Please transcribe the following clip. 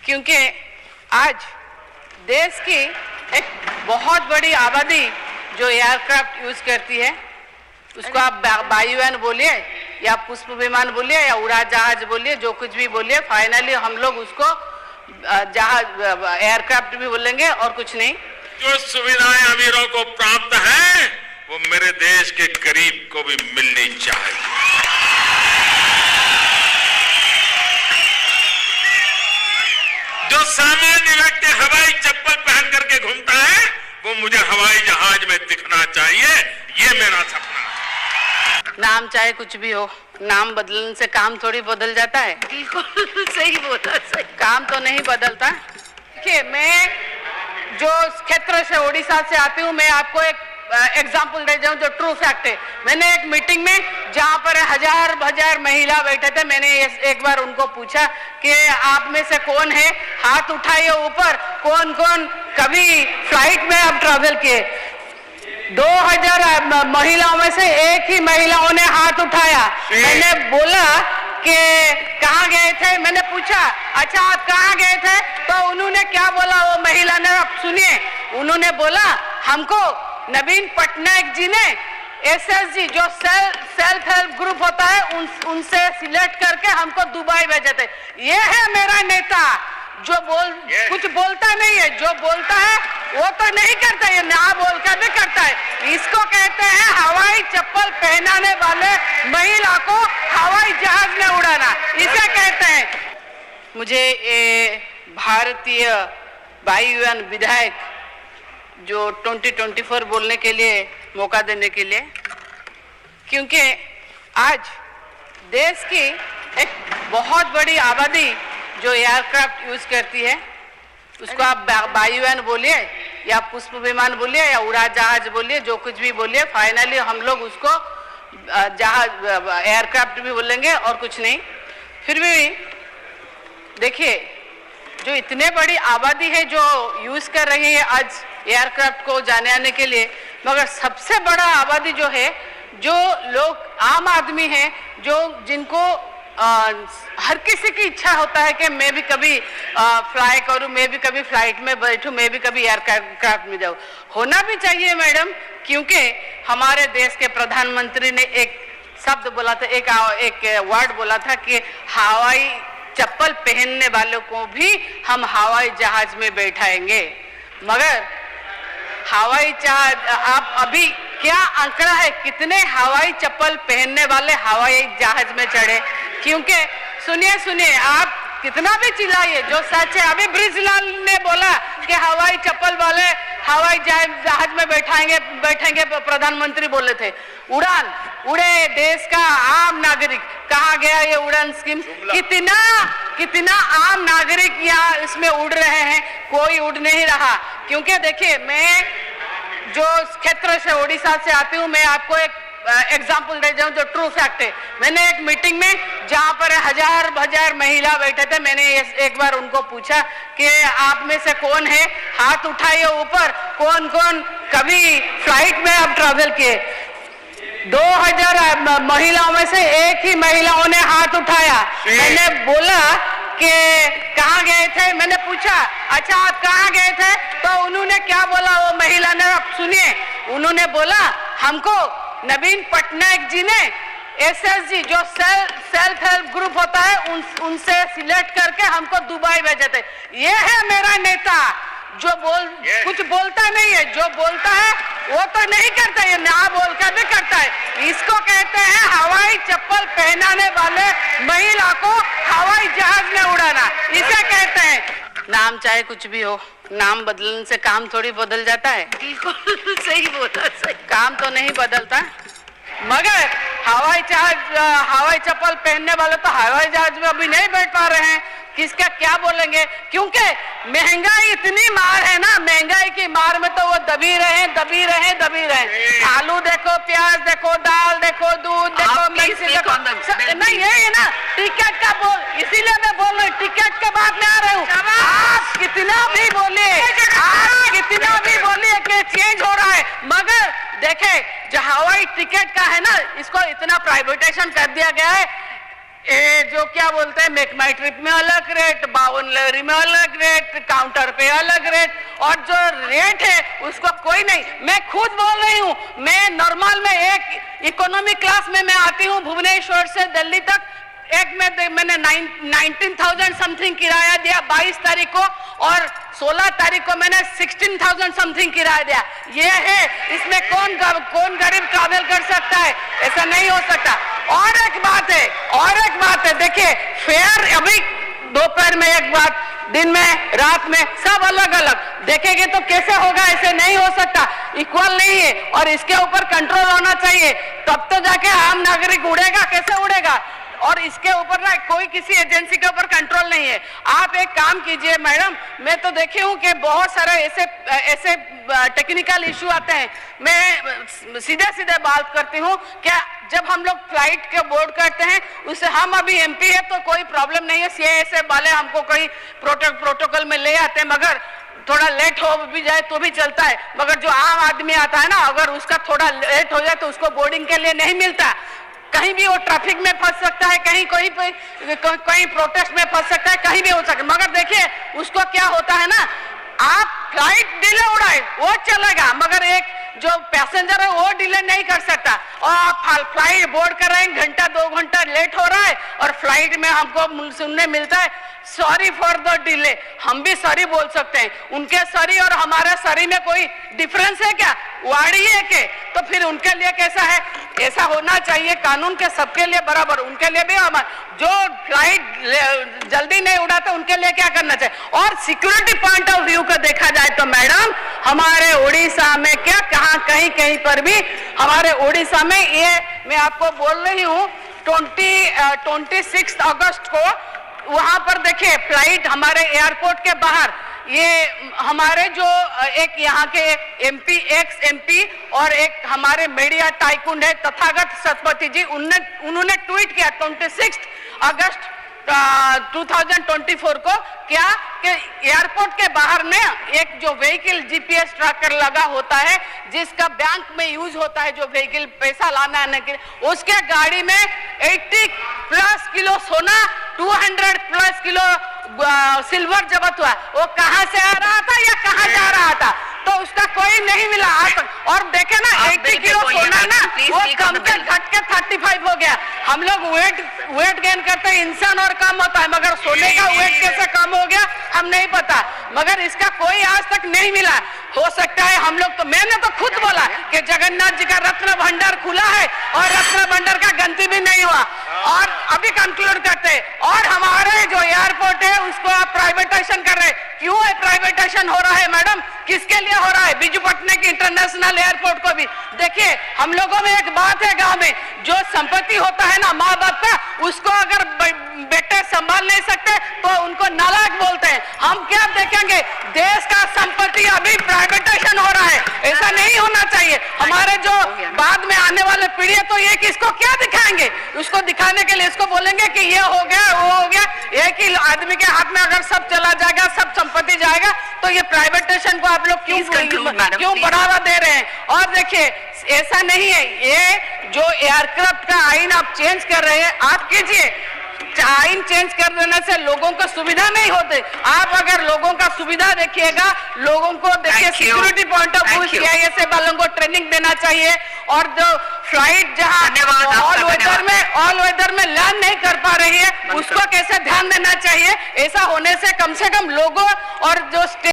क्योंकि आज देश की एक बहुत बड़ी आबादी जो एयरक्राफ्ट यूज करती है, उसको आप वायुयान बोलिए या पुष्प विमान बोलिए या उड़ा जहाज बोलिए, जो कुछ भी बोलिए, फाइनली हम लोग उसको जहाज एयरक्राफ्ट भी बोलेंगे और कुछ नहीं। जो सुविधाएं अमीरों को प्राप्त हैं, वो मेरे देश के गरीब को भी मिलनी चाहिए। जो सामान्य व्यक्ति हवाई चप्पल पहन करके घूमता है, वो मुझे हवाई जहाज में दिखना चाहिए। ये मेरा सपना है। नाम चाहे कुछ भी हो, नाम बदलने से काम थोड़ी बदल जाता है। बिल्कुल सही बोला, सही। काम तो नहीं बदलता। देखिए, मैं जो क्षेत्र से उड़ीसा से आती हूँ, मैं आपको एक एग्जाम्पल दे जाऊं जो ट्रू फैक्ट है। मैंने एक मीटिंग में जहां पर हजार महिला बैठे थे, मैंने एक बार उनको पूछा कि आप में से कौन है, हाथ उठाइए ऊपर, कौन कौन कभी फ्लाइट में आप ट्रैवल किए। 2000 महिलाओं में से एक ही महिलाओं ने हाथ उठाया। मैंने बोला कि कहाँ गए थे, मैंने पूछा अच्छा आप कहाँ गए थे, तो उन्होंने क्या बोला, वो महिला ने, आप सुनिए, उन्होंने बोला हमको नवीन पटनायक जी ने SSG जो सेल्फ हेल्प ग्रुप होता है उनसे सिलेक्ट करके हमको दुबई भेजे थे। ये है मेरा नेता जो कुछ बोलता नहीं है, जो बोलता है वो तो नहीं करता, ये ना बोल कर भी करता है। इसको कहते हैं हवाई चप्पल पहनाने वाले महिला को हवाई जहाज में उड़ाना, इसे कहते हैं। मुझे भारतीय वायुयान विधायक जो 2024 बोलने के लिए मौका देने के लिए, क्योंकि आज देश की एक बहुत बड़ी आबादी जो एयरक्राफ्ट यूज करती है, उसको आप वायुयान बोलिए या पुष्प विमान बोलिए या उड़ा जहाज बोलिए, जो कुछ भी बोलिए, फाइनली हम लोग उसको जहाज एयरक्राफ्ट भी बोलेंगे और कुछ नहीं। फिर भी देखिए, जो इतने बड़ी आबादी है जो यूज कर रही है आज एयरक्राफ्ट को जाने आने के लिए, मगर सबसे बड़ा आबादी जो है, जो लोग आम आदमी हैं, जो जिनको हर किसी की इच्छा होता है कि मैं भी कभी फ्लाई करूं, मैं भी कभी फ्लाइट में बैठूं, मैं भी कभी एयरक्राफ्ट में जाऊं। होना भी चाहिए मैडम, क्योंकि हमारे देश के प्रधानमंत्री ने एक शब्द बोला था, एक वर्ड बोला था कि हवाई चप्पल पहनने वालों को भी हम हवाई जहाज में बैठाएंगे। मगर हवाई जहाज, आप अभी क्या आंकड़ा है कितने हवाई चप्पल पहनने वाले हवाई जहाज में चढ़े? क्योंकि सुनिए, आप कितना भी चिल्लाइए, जो सच है, अभी ब्रिजलाल ने बोला कि हवाई चप्पल वाले हवाई जहाज में बैठेंगे, प्रधानमंत्री बोले थे। उड़ान उड़े देश का आम नागरिक, कहाँ गया ये उड़ान स्कीम? कितना आम नागरिक यहाँ इसमें उड़ रहे हैं, कोई उड़ नहीं रहा। क्योंकि देखिए, मैं जो क्षेत्र से उड़ीसा से आती हूँ, मैं आपको एक एग्जाम्पल दे जाऊं जो ट्रू फैक्ट है। मैंने एक मीटिंग में जहां पर हजार महिला बैठे थे, मैंने एक बार उनको पूछा कि आप में से कौन है, हाथ उठाइए ऊपर, कौन कौन कभी फ्लाइट में आप ट्रैवल किए। 2000 महिलाओं में से एक ही महिलाओं ने हाथ उठाया। मैंने बोला कि कहाँ गए थे, मैंने पूछा अच्छा आप कहाँ गए थे, तो उन्होंने क्या बोला, वो महिला ने, आप सुनिए, उन्होंने बोला हमको नवीन पटनायक जी ने SSG जो सेल्फ हेल्प ग्रुप होता है उनसे सिलेक्ट करके हमको दुबई भेजे थे। ये है मेरा नेता जो कुछ बोलता नहीं है, जो बोलता है वो तो नहीं करता, ये ना बोल कर भी करता है। इसको कहते हैं हवाई चप्पल पहनाने वाले महिला को हवाई जहाज में उड़ाना, इसे कहते हैं। नाम चाहे कुछ भी हो, नाम बदलने से काम थोड़ी बदल जाता है। बिल्कुल सही बोला, सही। काम तो नहीं बदलता। मगर हवाई चप्पल पहनने वाले तो हवाई जहाज में अभी नहीं बैठ पा रहे हैं। किसका क्या बोलेंगे? क्योंकि महंगाई इतनी मार है ना, महंगाई की मार में तो वो दबी रहे। आलू देखो, प्याज देखो, दाल देखो, दूध देखो, मिर्ची देखो, नहीं ये ना टिकट का बोल, इसीलिए मैं बोल रही हूँ, टिकट के बाद में आ रही हूँ। आप कितना भी बोलिए कि चेंज हो रहा है, मगर देखे जो हवाई टिकट का है ना, इसको इतना प्राइवेटाइजेशन कर दिया गया है। ये जो क्या बोलते हैं, मेक माई ट्रिप में अलग रेट, बावनलहरी में अलग रेट, काउंटर पे अलग रेट, और जो रेट है उसको कोई नहीं। मैं खुद बोल रही हूँ, मैं नॉर्मल में एक इकोनॉमी क्लास में मैं आती हूँ भुवनेश्वर से दिल्ली तक, एक में मैंने 19,000 समथिंग किराया दिया 22 तारीख को, और 16 तारीख को मैंने 16,000 समथिंग किराया दिया। ये है, इसमें कौन गरीब ट्रैवल कर सकता है? ऐसा नहीं हो सकता। और एक बात है, देखिए फेयर अभी दोपहर में एक बात, दिन में रात में सब अलग अलग देखेंगे तो कैसे होगा? ऐसे नहीं हो सकता, इक्वल नहीं है, और इसके ऊपर कंट्रोल होना चाहिए, तब तो जाके आम नागरिक उड़ेगा। कैसे उड़ेगा? और इसके ऊपर ना कोई किसी एजेंसी के ऊपर कंट्रोल नहीं है। आप एक काम कीजिए मैडम, मैं तो देखी हूँ कि बहुत सारे ऐसे टेक्निकल इशू आते हैं। मैं सीधे बात करती हूँ, क्या जब हम लोग फ्लाइट के बोर्ड करते हैं उससे, हम अभी एमपी है तो कोई प्रॉब्लम नहीं है, सीआईएसएफ वाले हमको कोई प्रोटोकॉल में ले आते हैं, मगर थोड़ा लेट हो भी जाए तो भी चलता है। मगर जो आम आदमी आता है ना, अगर उसका थोड़ा लेट हो जाए तो उसको बोर्डिंग के लिए नहीं मिलता, कहीं भी वो ट्रैफिक में फंस सकता है, कहीं प्रोटेस्ट में फंस सकता है, कहीं भी हो सकता है। मगर देखिए उसको क्या होता है ना, आप फ्लाइट डिले उड़ाए वो चलेगा, मगर एक जो पैसेंजर है वो डिले नहीं कर सकता। और आप फ्लाइट बोर्ड कर रहे हैं, घंटा 2 घंटा लेट हो रहा है, और फ्लाइट में हमको सुनने मिलता है सॉरी फॉर द डिले। हम भी सॉरी बोल सकते हैं, उनके सॉरी और हमारे सॉरी में कोई डिफरेंस है क्या? वाड़ी है के? तो फिर उनके लिए कैसा है? ऐसा होना चाहिए कानून के सबके लिए बराबर, उनके लिए भी जो फ्लाइट जल्दी नहीं उड़ाते उनके लिए क्या करना चाहिए। और सिक्योरिटी पॉइंट ऑफ व्यू को देखा जाए तो मैडम, हमारे उड़ीसा में क्या, कहीं पर भी हमारे उड़ीसा में, ये मैं आपको बोल रही हूँ 26 अगस्त को वहां पर देखिए फ्लाइट हमारे एयरपोर्ट के बाहर, ये हमारे जो एक यहाँ के एक्स एमपी और एक हमारे मीडिया टाइकून है तथागत सतपथी जी, उन्होंने ट्वीट किया 26 अगस्त 2024 को, क्या कि एयरपोर्ट के बाहर ने एक जो व्हीकल जीपीएस ट्रैकर लगा होता है, जिसका बैंक में यूज होता है, जो व्हीकल पैसा लाना आने के लिए, उसके गाड़ी में 80+ किलो सोना, 200+ किलो सिल्वर जब्त हुआ। वो कहां से आ रहा था या कहां जा रहा था? तो उसका कोई नहीं मिला आज तक। और देखे ना 80 किलो सोना ना, वो कम से घट के 35 हो गया। हम लोग वेट गेन करते हैं, इंसान और कम होता है, मगर सोने का वेट कैसे कम हो गया हम नहीं पता, मगर इसका कोई आज तक नहीं मिला। हो सकता है हम लोग, तो मैंने तो खुद बोला कि जगन्नाथ जी का रत्न भंडार खुला है और रत्न भंडार का गंती भी नहीं हुआ। और अभी कंक्लूड करते हैं, और हमारे जो एयरपोर्ट है उसको आप प्राइवेटाइजेशन कर रहे हैं। क्यों है प्राइवेटाइजेशन हो रहा है मैडम? किसके लिए हो रहा है? बिजू पटनायक इंटरनेशनल एयरपोर्ट को भी देखिए। हम लोगों में एक बात है, गांव में जो संपत्ति होता है ना माँ बाप का, उसको अगर बेटे संभाल नहीं सकते तो उनको नालायक बोलते हैं। हम क्या देखेंगे? देश का संपत्ति अभी प्राइवेटाइजेशन हो रहा है, ऐसा नहीं होना चाहिए। हमारे जो बाद में आने वाले पीढ़ी है, तो ये किसको क्या दिखाएंगे? उसको दिखाने के लिए इसको बोलेंगे कि ये हो गया वो हो गया। एक ही आदमी के हाथ में अगर सब चला जाएगा, सब संपत्ति जाएगा, तो ये प्राइवेटाइजेशन को आप लोग क्यों बढ़ावा दे रहे हैं? और देखिए ऐसा नहीं है, ये जो एयरक्राफ्ट का आइन आप चेंज कर रहे हैं, आप कीजिए। आइन चेंज कर देने से लोगों को सुविधा नहीं होते। आप अगर लोगों का सुविधा देखिएगा, लोगों को देखिए security point of view CISF वालों को ट्रेनिंग देना चाहिए। और जो फ्लाइट जहां ऑल वेदर में लैंड नहीं कर पा रही है, उसको कैसे ध्यान देना चाहिए। ऐसा होने से कम लोगों और जो